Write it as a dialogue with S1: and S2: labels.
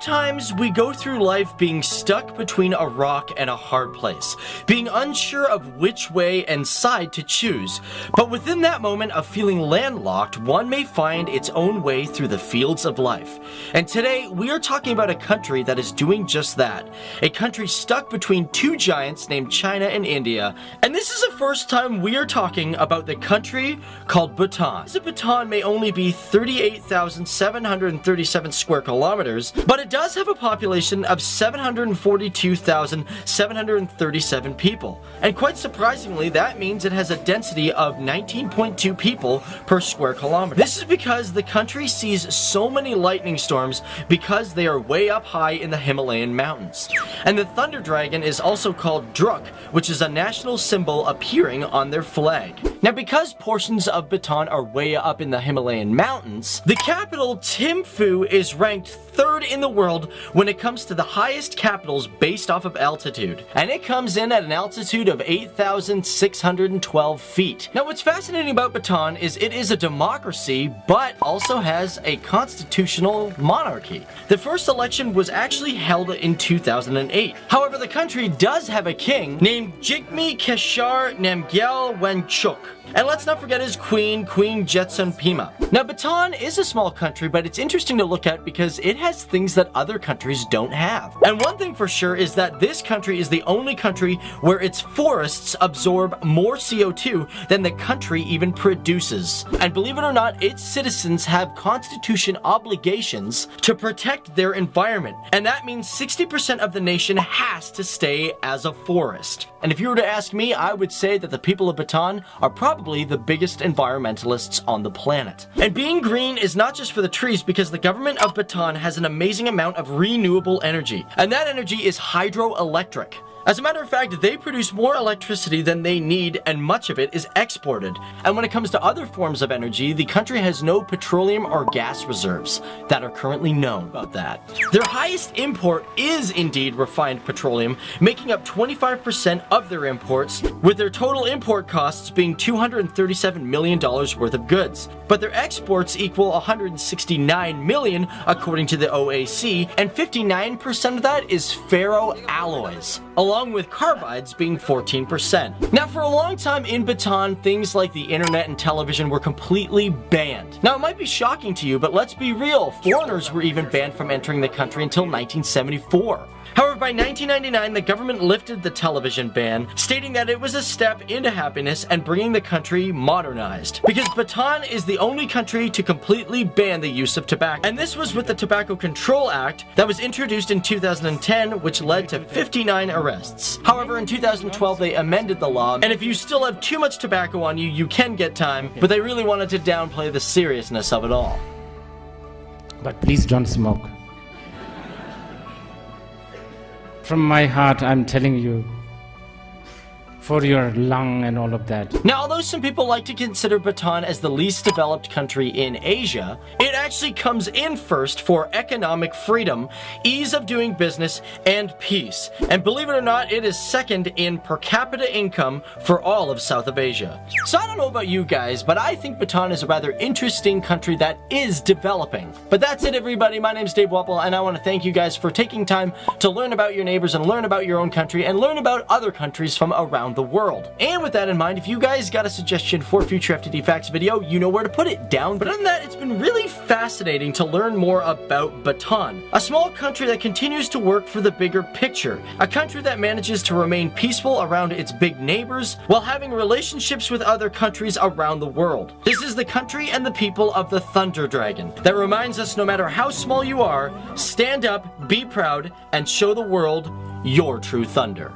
S1: Sometimes we go through life being stuck between a rock and a hard place, being unsure of which way and side to choose. But within that moment of feeling landlocked, one may find its own way through the fields of life. And today, we are talking about a country that is doing just that. A country stuck between two giants named China and India. And this is the first time we are talking about the country called Bhutan. Bhutan may only be 38,737 square kilometers, but it does have a population of 742,737 people. And quite surprisingly, that means it has a density of 19.2 people per square kilometer. This is because the country sees so many lightning storms because they are way up high in the Himalayan mountains. And the thunder dragon is also called Druk, which is a national symbol appearing on their flag. Now, because portions of Bhutan are way up in the Himalayan mountains, the capital, Thimphu, is ranked third in the world when it comes to the highest capitals based off of altitude. And it comes in at an altitude of 8,612 feet. Now, what's fascinating about Bhutan is it is a democracy, but also has a constitutional monarchy. The first election was actually held in 2008. However, the country does have a king named Jigme Khesar Namgyal Wangchuk. And let's not forget his queen, Queen Jetsun Pima. Now, Bhutan is a small country, but it's interesting to look at because it has things that other countries don't have. And one thing for sure is that this country is the only country where its forests absorb more CO2 than the country even produces. And believe it or not, its citizens have constitution obligations to protect their environment. And that means 60% of the nation has to stay as a forest. And if you were to ask me, I would say that the people of Bhutan are probably the biggest environmentalists on the planet. And being green is not just for the trees, because the government of Bhutan has an amazing amount of renewable energy. And that energy is hydroelectric. As a matter of fact, they produce more electricity than they need, and much of it is exported. And when it comes to other forms of energy, the country has no petroleum or gas reserves that are currently known about that. Their highest import is indeed refined petroleum, making up 25% of their imports, with their total import costs being $237 million worth of goods. But their exports equal $169 million according to the OAC, and 59% of that is ferroalloys, along with carbides being 14%. Now, for a long time in Bhutan, things like the internet and television were completely banned. Now, it might be shocking to you, but let's be real, foreigners were even banned from entering the country until 1974. However, by 1999, the government lifted the television ban, stating that it was a step into happiness and bringing the country modernized. Because Bhutan is the only country to completely ban the use of tobacco. And this was with the Tobacco Control Act that was introduced in 2010, which led to 59 arrests. However, in 2012, they amended the law, and if you still have too much tobacco on you, you can get time, but they really wanted to downplay the seriousness of it all.
S2: But please don't smoke. From my heart, I'm telling you, for your lung and all of that.
S1: Now, although some people like to consider Bhutan as the least developed country in Asia, it actually comes in first for economic freedom, ease of doing business, and peace. And believe it or not, it is second in per capita income for all of South of Asia. So I don't know about you guys, but I think Bhutan is a rather interesting country that is developing. But that's it, everybody. My name's Dave Wappel, and I want to thank you guys for taking time to learn about your neighbors and learn about your own country and learn about other countries from around the world. And with that in mind, if you guys got a suggestion for a future FTD Facts video, you know where to put it down. But other than that, it's been really fascinating to learn more about Bhutan, a small country that continues to work for the bigger picture, a country that manages to remain peaceful around its big neighbors while having relationships with other countries around the world. This is the country and the people of the Thunder Dragon that reminds us, no matter how small you are, stand up, be proud, and show the world your true thunder.